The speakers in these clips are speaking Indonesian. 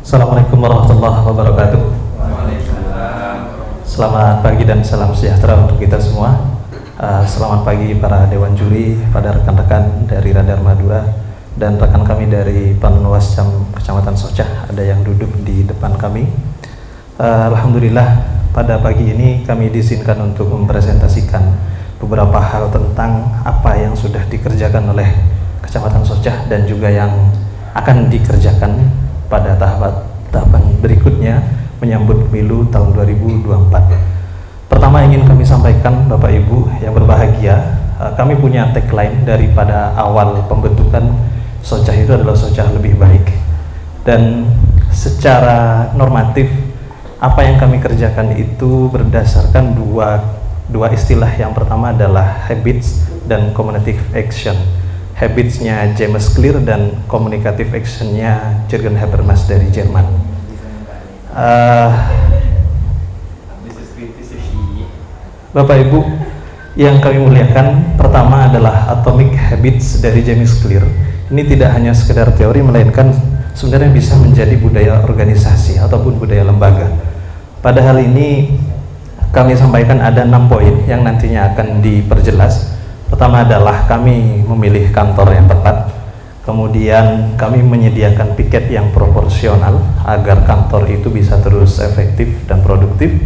Assalamualaikum warahmatullahi wabarakatuh. Selamat pagi dan salam sejahtera untuk kita semua. Selamat pagi para dewan juri, pada rekan-rekan dari Radar Madura dan rekan kami dari Panwascam Kecamatan Socah, ada yang duduk di depan kami. Alhamdulillah pada pagi ini kami diizinkan untuk mempresentasikan beberapa hal tentang apa yang sudah dikerjakan oleh Kecamatan Socah dan juga yang akan dikerjakan pada tahapan berikutnya menyambut pemilu tahun 2024. Pertama ingin kami sampaikan Bapak Ibu yang berbahagia, kami punya tagline daripada awal pembentukan Socah itu adalah Socah lebih baik, dan secara normatif apa yang kami kerjakan itu berdasarkan dua istilah. Yang pertama adalah habits dan communicative action. Habitsnya James Clear dan communicative actionnya Jürgen Habermas dari Jerman. Bapak Ibu yang kami muliakan, pertama adalah Atomic Habits dari James Clear. Ini tidak hanya sekedar teori, melainkan sebenarnya bisa menjadi budaya organisasi ataupun budaya lembaga. Pada hal ini kami sampaikan ada 6 poin yang nantinya akan diperjelas. Pertama adalah kami memilih kantor yang tepat, kemudian kami menyediakan piket yang proporsional agar kantor itu bisa terus efektif dan produktif.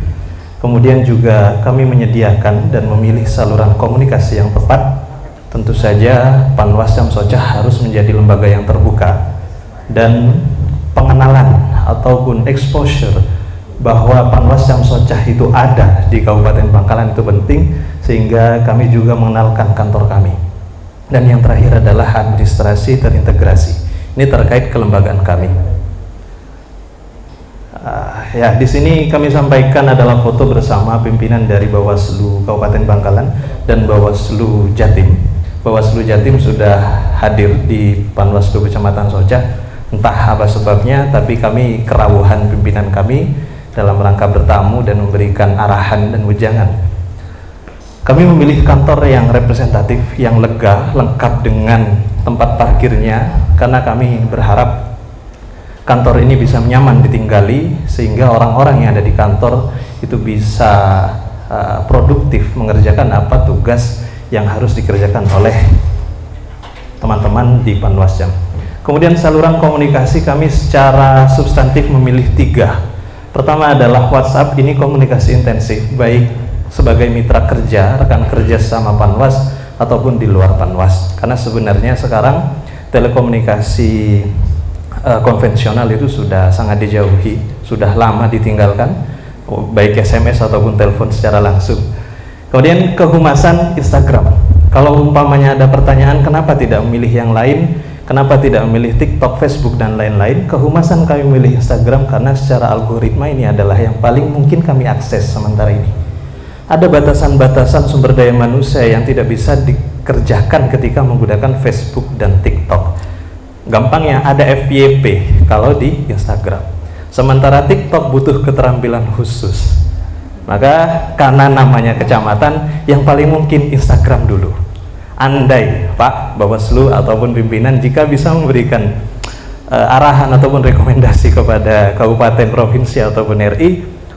Kemudian juga kami menyediakan dan memilih saluran komunikasi yang tepat. Tentu saja Panwascam Socah harus menjadi lembaga yang terbuka, dan pengenalan ataupun exposure bahwa Panwascam Socah itu ada di Kabupaten Bangkalan itu penting, sehingga kami juga mengenalkan kantor kami. Dan yang terakhir adalah administrasi terintegrasi. Ini terkait kelembagaan kami. Ya, di sini kami sampaikan adalah foto bersama pimpinan dari Bawaslu Kabupaten Bangkalan dan Bawaslu Jatim. Bawaslu Jatim sudah hadir di Panwaslu Kecamatan Socah. Entah apa sebabnya, tapi kami kerawuhan pimpinan kami dalam rangka bertamu dan memberikan arahan dan wejangan. Kami memilih kantor yang representatif, yang lega, lengkap dengan tempat parkirnya, karena kami berharap kantor ini bisa nyaman ditinggali, sehingga orang-orang yang ada di kantor itu bisa produktif mengerjakan apa tugas yang harus dikerjakan oleh teman-teman di Panwascam. Kemudian saluran komunikasi kami secara substantif memilih 3. Pertama adalah WhatsApp. Ini komunikasi intensif, baik sebagai mitra kerja, rekan kerja sama Panwas ataupun di luar Panwas, karena sebenarnya sekarang telekomunikasi konvensional itu sudah sangat dijauhi, sudah lama ditinggalkan, baik SMS ataupun telepon secara langsung. Kemudian kehumasan Instagram. Kalau umpamanya ada pertanyaan kenapa tidak memilih yang lain, kenapa tidak memilih TikTok, Facebook dan lain-lain, kehumasan kami memilih Instagram karena secara algoritma ini adalah yang paling mungkin kami akses sementara ini. Ada batasan-batasan sumber daya manusia yang tidak bisa dikerjakan ketika menggunakan Facebook dan TikTok. Gampangnya ada FYP kalau di Instagram, sementara TikTok butuh keterampilan khusus. Maka karena namanya kecamatan, yang paling mungkin Instagram dulu. Andai Pak Bawaslu ataupun pimpinan jika bisa memberikan arahan ataupun rekomendasi kepada kabupaten, provinsi ataupun RI,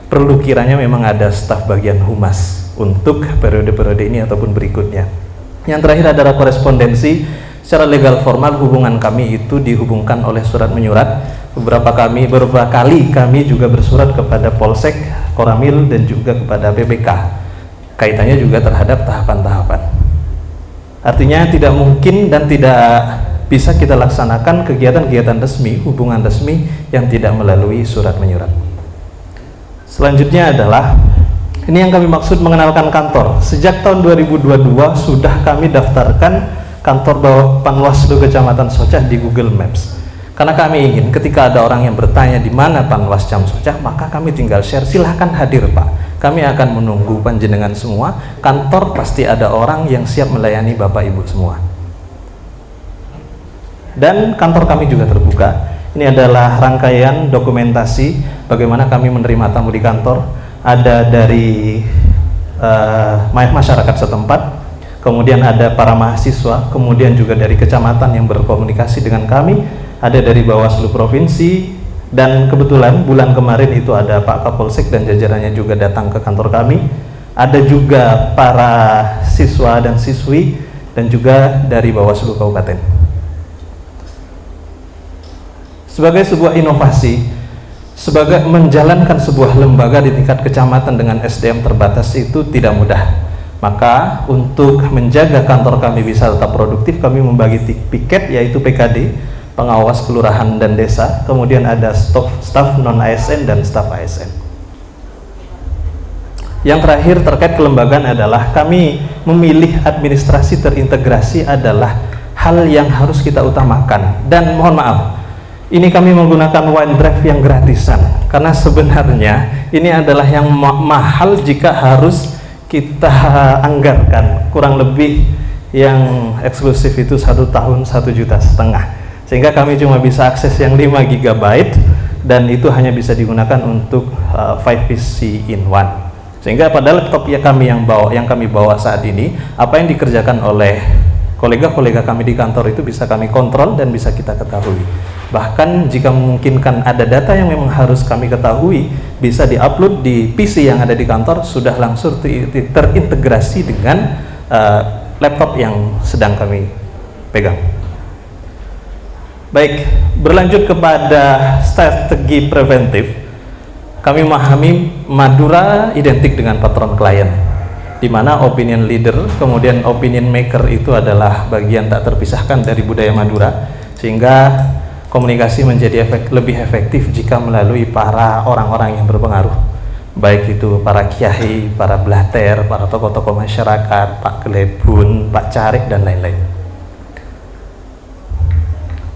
perlu kiranya memang ada staf bagian humas untuk periode-periode ini ataupun berikutnya. Yang terakhir adalah korespondensi. Secara legal formal hubungan kami itu dihubungkan oleh surat menyurat. Beberapa kali kami juga bersurat kepada Polsek, Koramil dan juga kepada PPK. Kaitannya juga terhadap tahapan-tahapan. Artinya tidak mungkin dan tidak bisa kita laksanakan kegiatan-kegiatan resmi, hubungan resmi yang tidak melalui surat menyurat. Selanjutnya adalah, ini yang kami maksud mengenalkan kantor. Sejak tahun 2022 sudah kami daftarkan kantor Panwaslu Kecamatan Socah di Google Maps. Karena kami ingin ketika ada orang yang bertanya di mana Panwascam Socah, maka kami tinggal share, silahkan hadir Pak. Kami akan menunggu panjenengan semua. Kantor pasti ada orang yang siap melayani Bapak Ibu semua. Dan kantor kami juga terbuka. Ini adalah rangkaian dokumentasi bagaimana kami menerima tamu di kantor. Ada dari masyarakat setempat, kemudian ada para mahasiswa, kemudian juga dari kecamatan yang berkomunikasi dengan kami, ada dari Bawaslu Provinsi, Dan kebetulan bulan kemarin itu ada Pak Kapolsek dan jajarannya juga datang ke kantor kami. Ada juga para siswa dan siswi dan juga dari Bawaslu Kabupaten. Sebagai sebuah inovasi, sebagai menjalankan sebuah lembaga di tingkat kecamatan dengan SDM terbatas itu tidak mudah. Maka untuk menjaga kantor kami bisa tetap produktif, kami membagi piket, yaitu PKD, pengawas kelurahan dan desa, kemudian ada staf non ASN dan staf ASN. Yang terakhir terkait kelembagaan adalah kami memilih administrasi terintegrasi adalah hal yang harus kita utamakan. Dan mohon maaf, ini kami menggunakan OneDrive yang gratisan, karena sebenarnya ini adalah yang mahal jika harus kita anggarkan. Kurang lebih yang eksklusif itu 1 tahun 1,5 juta, sehingga kami cuma bisa akses yang 5 GB dan itu hanya bisa digunakan untuk 5 PC in 1. Sehingga pada laptop ya kami yang kami bawa saat ini, apa yang dikerjakan oleh kolega-kolega kami di kantor itu bisa kami kontrol dan bisa kita ketahui. Bahkan jika memungkinkan ada data yang memang harus kami ketahui, bisa diupload di PC yang ada di kantor, sudah langsung terintegrasi dengan laptop yang sedang kami pegang. Baik, berlanjut kepada strategi preventif. Kami memahami Madura identik dengan patron klien, di mana opinion leader, kemudian opinion maker itu adalah bagian tak terpisahkan dari budaya Madura, sehingga komunikasi menjadi lebih efektif jika melalui para orang-orang yang berpengaruh, baik itu para kiai, para blater, para tokoh-tokoh masyarakat, Pak Kelebun, Pak Carik, dan lain-lain.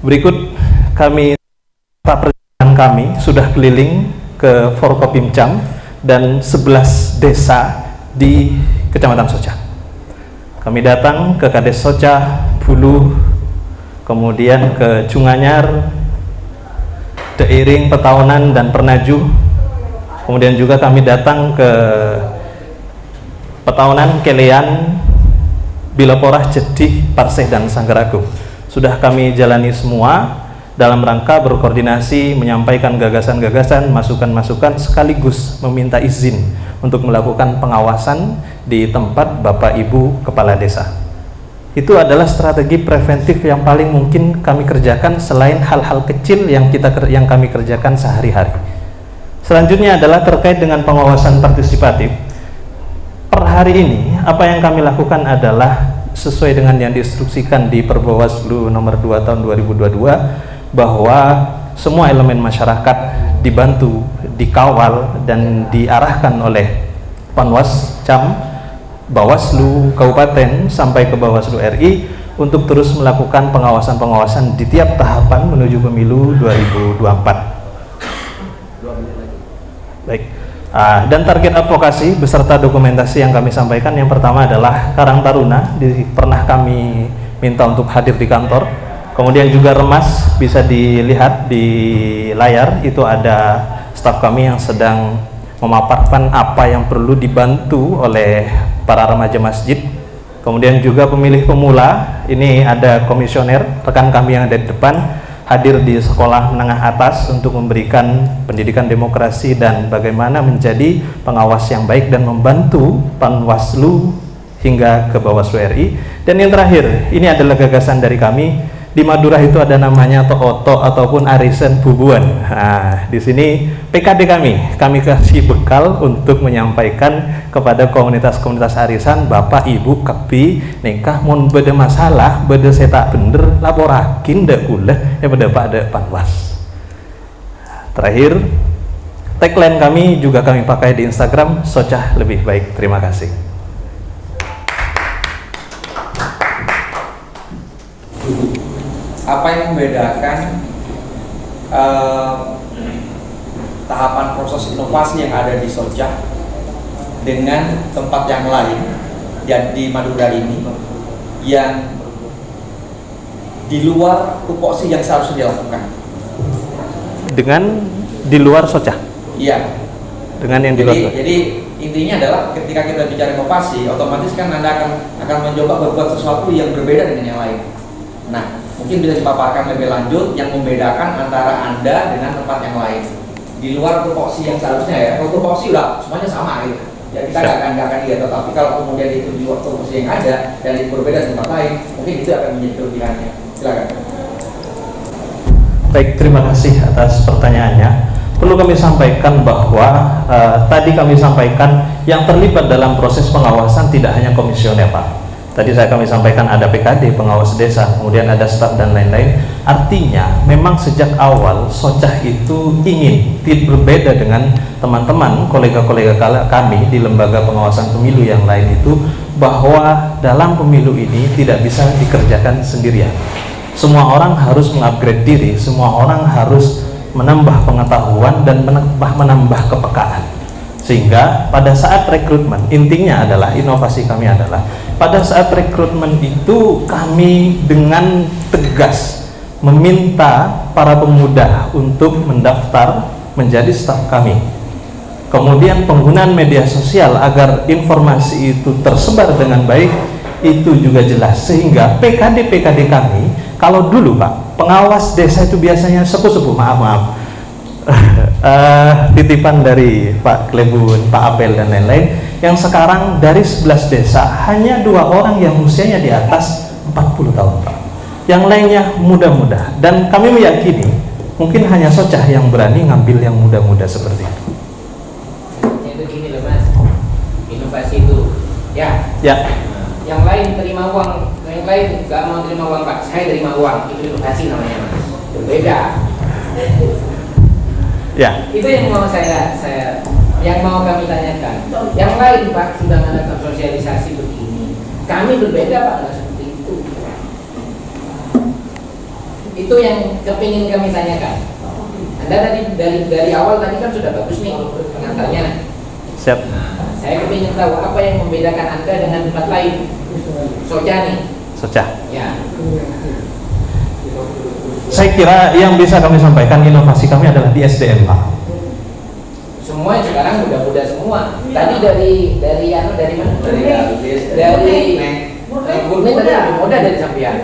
Berikut perjalanan kami sudah keliling ke Forkopimcam dan 11 desa di Kecamatan Soca. Kami datang ke Kades Soca, Bulu, kemudian ke Cunganyar, Deiring, Petaunan, dan Pernaju. Kemudian juga kami datang ke Petaunan, Kelean, Bilaporah, Jedih, Parseh, dan Sanggeragung. Sudah kami jalani semua dalam rangka berkoordinasi, menyampaikan gagasan-gagasan, masukan-masukan, sekaligus meminta izin untuk melakukan pengawasan di tempat Bapak Ibu Kepala Desa. Itu adalah strategi preventif yang paling mungkin kami kerjakan selain hal-hal kecil yang kami kerjakan sehari-hari. Selanjutnya adalah terkait dengan pengawasan partisipatif. Per hari ini, apa yang kami lakukan adalah sesuai dengan yang diinstruksikan di Perbawaslu nomor 2 tahun 2022, bahwa semua elemen masyarakat dibantu, dikawal, dan diarahkan oleh Panwas, Cam, Bawaslu Kabupaten sampai ke Bawaslu RI untuk terus melakukan pengawasan-pengawasan di tiap tahapan menuju pemilu 2024. Baik. Dan target advokasi beserta dokumentasi yang kami sampaikan, yang pertama adalah Karang Taruna, pernah kami minta untuk hadir di kantor. Kemudian juga Remas, bisa dilihat di layar, itu ada staf kami yang sedang memaparkan apa yang perlu dibantu oleh para remaja masjid. Kemudian juga pemilih pemula, ini ada komisioner, rekan kami yang ada di depan, hadir di sekolah menengah atas untuk memberikan pendidikan demokrasi dan bagaimana menjadi pengawas yang baik dan membantu Panwaslu hingga ke Bawaslu RI. Dan yang terakhir, ini adalah gagasan dari kami. Di Madura itu ada namanya To'oto ataupun arisan bubuan. Nah, di sini PKD kami kasih bekal untuk menyampaikan kepada komunitas-komunitas arisan, Bapak Ibu kepi nikah mun beda masalah, beda setak bener, laporakin dek ulah ya pada Pak dek Panwas. Terakhir, tagline kami juga kami pakai di Instagram, Socah Lebih Baik. Terima kasih. Apa yang membedakan tahapan proses inovasi yang ada di Soca dengan tempat yang lain di Madura ini yang di luar tupoksi yang seharusnya dilakukan? Dengan di luar Soca? Iya. Dengan yang di luar. Jadi intinya adalah ketika kita bicara inovasi, otomatis kan Anda akan mencoba berbuat sesuatu yang berbeda dengan yang lain. Nah, mungkin bisa dipaparkan lebih lanjut yang membedakan antara Anda dengan tempat yang lain di luar tupoksi yang seharusnya ya. Kalau tupoksi udah semuanya sama gitu ya, kita nggak akan lihat. Tetapi kalau kemudian itu di luar tupoksi yang ada dan itu berbeda di tempat lain, mungkin itu akan menjadi kelebihannya. Silakan. Baik, terima kasih atas pertanyaannya. Perlu kami sampaikan bahwa tadi kami sampaikan yang terlibat dalam proses pengawasan tidak hanya komisioner, Pak. Tadi kami sampaikan ada PKD, pengawas desa, kemudian ada staf dan lain-lain. Artinya memang sejak awal Socah itu ingin berbeda dengan teman-teman, kolega-kolega kami di lembaga pengawasan pemilu yang lain itu, bahwa dalam pemilu ini tidak bisa dikerjakan sendirian. Semua orang harus mengupgrade diri, semua orang harus menambah pengetahuan dan menambah kepekaan. Sehingga pada saat rekrutmen, intinya adalah inovasi kami adalah pada saat rekrutmen itu kami dengan tegas meminta para pemuda untuk mendaftar menjadi staf kami. Kemudian penggunaan media sosial agar informasi itu tersebar dengan baik itu juga jelas, sehingga PKD kami, kalau dulu Pak, pengawas desa itu biasanya sepuh-sepuh, maaf titipan dari Pak Klebun, Pak Apel dan lain-lain, yang sekarang dari 11 desa hanya 2 orang yang usianya di atas 40 tahun Pak, yang lainnya muda-muda, dan kami meyakini mungkin hanya Socah yang berani ngambil yang muda-muda seperti itu. Itu gini loh Mas, inovasi itu ya, yang lain terima uang, yang lain nggak mau terima uang Pak, saya terima uang, itu inovasi namanya Mas, berbeda. Ya. Itu yang mau saya yang mau kami tanyakan. Yang lain Pak sudah melakukan sosialisasi begini, kami berbeda Pak, nggak seperti itu. Itu yang kepingin kami tanyakan. Anda tadi dari awal tadi kan sudah bagus nih pengantarnya. Siap. Nah, saya kepingin tahu apa yang membedakan Anda dengan tempat lain. Socah nih. Socah. Ya. Saya kira yang bisa kami sampaikan inovasi kami adalah di SDM Pak. Semua sekarang muda-muda semua. Tadi dari mana? Dari Murni tadi lebih muda dari sampean.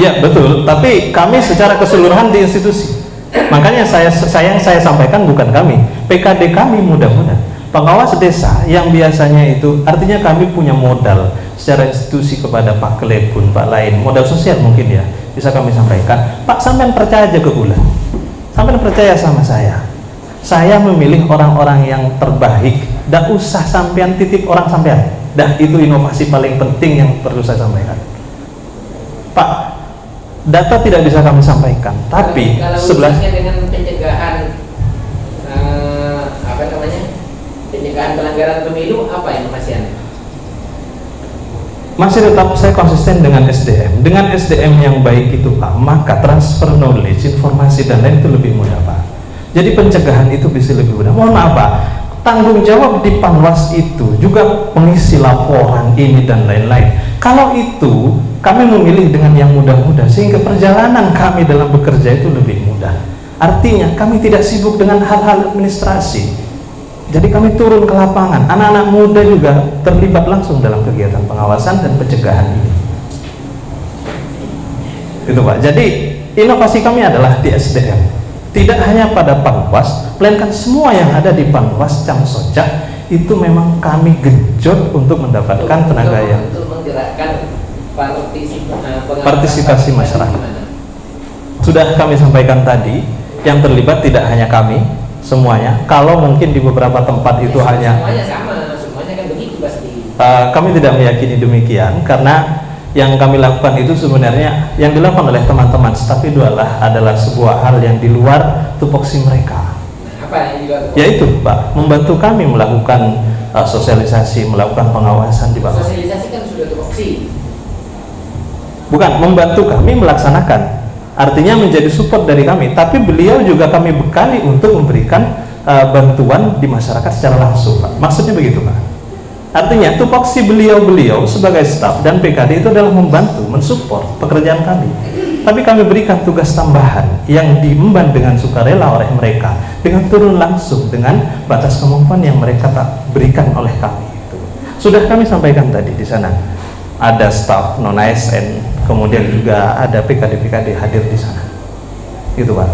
Iya betul, tapi kami secara keseluruhan di institusi. Makanya saya sampaikan bukan kami, PKD kami muda-muda. Pengawas desa yang biasanya itu, artinya kami punya modal secara institusi kepada Pak Klebun, Pak lain, modal sosial mungkin ya, bisa kami sampaikan. Pak, sampean percaya aja ke bulan, sampean percaya sama saya memilih orang-orang yang terbaik, tidak usah sampean titip orang sampean. Dah, itu inovasi paling penting yang perlu saya sampaikan. Pak, data tidak bisa kami sampaikan, tapi kalau urusannya dengan pencegahan pencegahan pelanggaran pemilu, apa inovasi Anda? Masih tetap saya konsisten dengan SDM. Dengan SDM yang baik itu Pak, maka transfer knowledge, informasi dan lain itu lebih mudah Pak. Jadi pencegahan itu bisa lebih mudah. Mohon maaf Pak, tanggung jawab di Panwas itu juga pengisi laporan ini dan lain-lain. Kalau itu kami memilih dengan yang mudah-mudah, sehingga perjalanan kami dalam bekerja itu lebih mudah. Artinya kami tidak sibuk dengan hal-hal administrasi. Jadi kami turun ke lapangan, anak-anak muda juga terlibat langsung dalam kegiatan pengawasan dan pencegahan ini. Gitu Pak. Jadi inovasi kami adalah di SDM. Tidak hanya pada Panwas, melainkan semua yang ada di Panwas Cam Socah itu memang kami genjot untuk mendapatkan tenaga yang untuk menggerakkan partisipasi masyarakat. Sudah kami sampaikan tadi, yang terlibat tidak hanya kami, semuanya. Kalau mungkin di beberapa tempat itu hanya semuanya sama, semuanya kan begitu pasti. Kami tidak meyakini demikian, karena yang kami lakukan itu sebenarnya yang dilakukan oleh teman-teman staf itu adalah sebuah hal yang di luar tupoksi mereka. Apa yang di luar? Yaitu Pak, membantu kami melakukan sosialisasi, melakukan pengawasan di bawah. Sosialisasi kan sudah tupoksi. Bukan, membantu kami melaksanakan. Artinya menjadi support dari kami, tapi beliau juga kami bekali untuk memberikan bantuan di masyarakat secara langsung Pak. Maksudnya begitu Pak. Artinya tupoksi beliau sebagai staf dan PKD itu adalah membantu, mensupport pekerjaan kami. Tapi kami berikan tugas tambahan yang diemban dengan sukarela oleh mereka, dengan turun langsung dengan batas kemampuan yang mereka tak berikan oleh kami. Sudah kami sampaikan tadi di sana. Ada staf non ASN, kemudian juga ada PKD-PKD hadir di sana. Gitu Pak.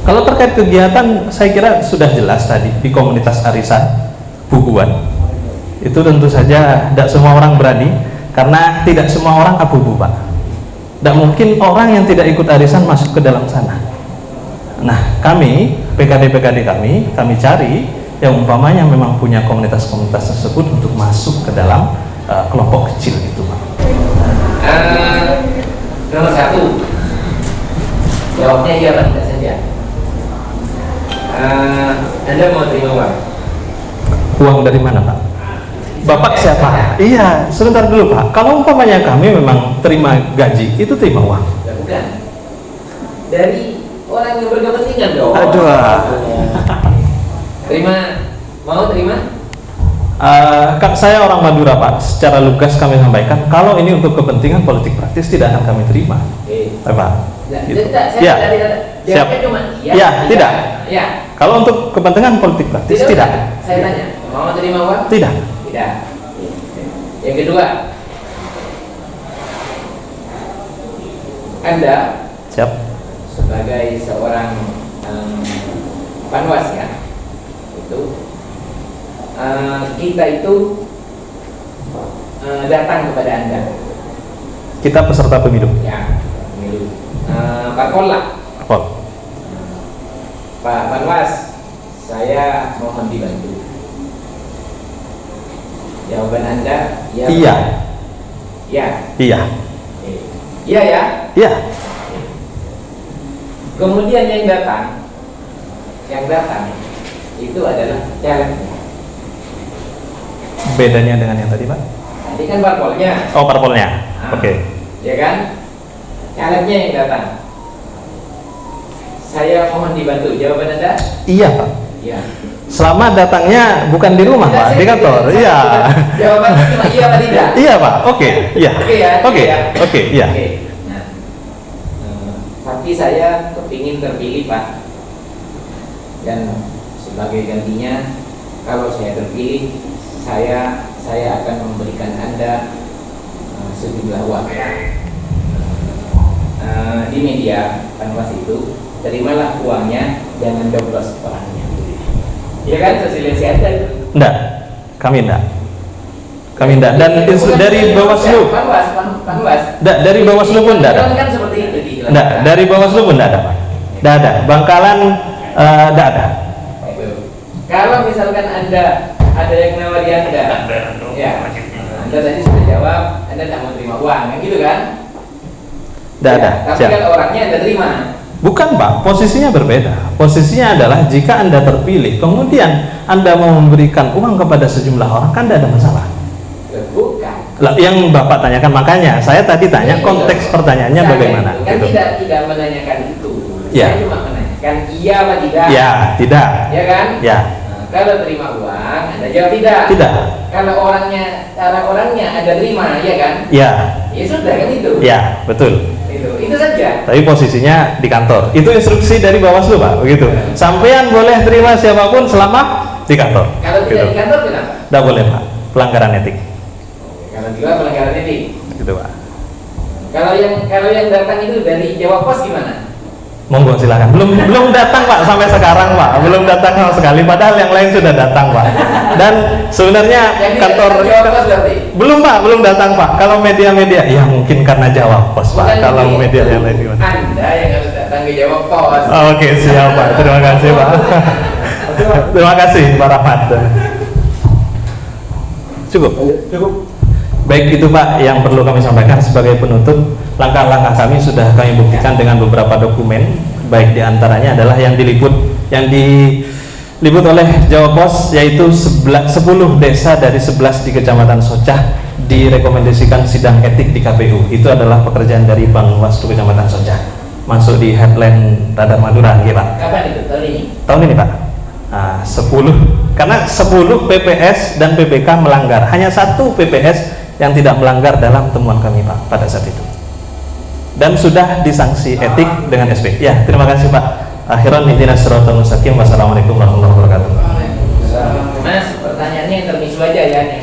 Kalau terkait kegiatan, saya kira sudah jelas tadi di komunitas arisan bukuan. Itu tentu saja tidak semua orang berani, karena tidak semua orang abu-abu Pak. Tidak mungkin orang yang tidak ikut arisan masuk ke dalam sana. Nah, kami, PKD-PKD kami cari yang umpamanya memang punya komunitas-komunitas tersebut untuk masuk ke dalam kelompok kecil itu Pak. Nomor 1, jawabnya iya atau tidak saja. Anda mau terima uang? Uang dari mana Pak? Bapak siapa? Iya, sebentar dulu Pak. Kalau umpamanya kami memang terima gaji, itu terima uang? Ya, bukan. Dari orang yang berkepentingan dong. Aduh. Mau terima? Saya orang Madura Pak. Secara lugas kami sampaikan, kalau ini untuk kepentingan politik praktis tidak akan kami terima. Pak. Gitu. Ya. Siap. Ya, tidak. Ya. Kalau untuk kepentingan politik praktis tidak. Saya tanya, mau terima uang? Tidak. Tidak. Yang kedua, Anda siap sebagai seorang panwas ya, itu kita itu datang kepada Anda. Kita peserta pemilu. Ya, pemilu. Parpol lah. Parpol. Pak Panwas, saya mohon dibantu. Jawaban Anda ya. Iya. Ya. Iya. Iya ya. Iya. Kemudian yang datang itu adalah caleg. Bedanya dengan yang tadi Pak? Tadi kan parpolnya. Oh, parpolnya. Oke. Ya kan? Calegnya yang datang. Saya mohon dibantu. Jawaban Anda? Iya Pak. Iya. Selama datangnya bukan di rumah Pak, di kantor. Iya. Jawabannya cuma iya atau tidak? Iya Pak. Oke. Iya. Oke ya. Oke. Oke. Iya. Nah, tapi saya kepingin terpilih Pak. Dan sebagai gantinya, kalau saya terpilih, saya akan memberikan Anda sejumlah uang. Di media Panwas itu, terimalah uangnya, jangan doblos orangnya. Ya kan, sosialisasi Anda itu? Enggak, kami enggak. Kami enggak. Dan dari Bawaslu. Panwas. Enggak, dari Bawaslu pun enggak ada. Kan seperti itu dijelaskan. Enggak, dari Bawaslu pun enggak ada Pak. Enggak ada. Bangkalan enggak ada. Kalau misalkan Anda ada yang nawari Anda, ya, Anda tadi sudah jawab, Anda tidak mau terima uang, kan gitu kan? Enggak ada. Tapi Siap. kalau orangnya Anda terima. Bukan Pak, posisinya berbeda. Posisinya adalah jika Anda terpilih, kemudian Anda mau memberikan uang kepada sejumlah orang, kan tidak ada masalah. Bukan. Lah, yang Bapak tanyakan, makanya saya tadi tanya konteks pertanyaannya Saya bagaimana. kan Gitu. tidak menanyakan itu. Ya. Saya cuma menanyakan iya atau tidak. Ya, tidak. Ya kan? Ya. Nah, kalau terima uang, Anda jawab tidak. Tidak. Kalau orangnya Anda terima, ya kan? Ya. Ya sudah kan itu. Ya, betul. Itu saja. Tapi posisinya di kantor. Itu instruksi dari Bawaslu Pak, begitu. Sampean boleh terima siapapun selama di kantor. Kalau tidak Gitu. di kantor kenapa? Tidak boleh Pak, pelanggaran etik. Kalau juga pelanggaran etik. Gitu Pak. Kalau yang datang itu dari Jawa Pos gimana? Monggo silakan. Belum datang Pak sampai sekarang Pak. Belum datang sama sekali. Padahal yang lain sudah datang Pak. Dan sebenarnya Yang kantor Jawa Pos berarti? belum Pak, belum datang Pak. Kalau media-media, ya mungkin karena Jawa Pos Pak. Bukan Kalau ini. media yang lain gimana? Anda yang harus datang ke Jawa Pos. Oke, siap Pak. Terima kasih Pak. Terima kasih Pak Rahmat. Cukup. Baik, itu Pak yang perlu kami sampaikan sebagai penutup. Langkah-langkah kami sudah kami buktikan dengan beberapa dokumen, baik diantaranya adalah yang diliput oleh Jawa Pos, yaitu 10 desa dari 11 di Kecamatan Socah direkomendasikan sidang etik di KPU. Itu adalah pekerjaan dari Bawaslu Kecamatan Socah, masuk di headline Radar Madura, ya Pak. Kapan itu? Tahun ini? Tahun ini Pak. Nah, 10, karena 10 PPS dan PPK melanggar, hanya 1 PPS yang tidak melanggar dalam temuan kami Pak pada saat itu, dan sudah disanksi etik dengan SP. Ya, terima kasih Pak. Akhiran ihdinas siratal mustaqim. Wassalamualaikum warahmatullahi wabarakatuh. Mas, pertanyaannya yang termisu aja ya.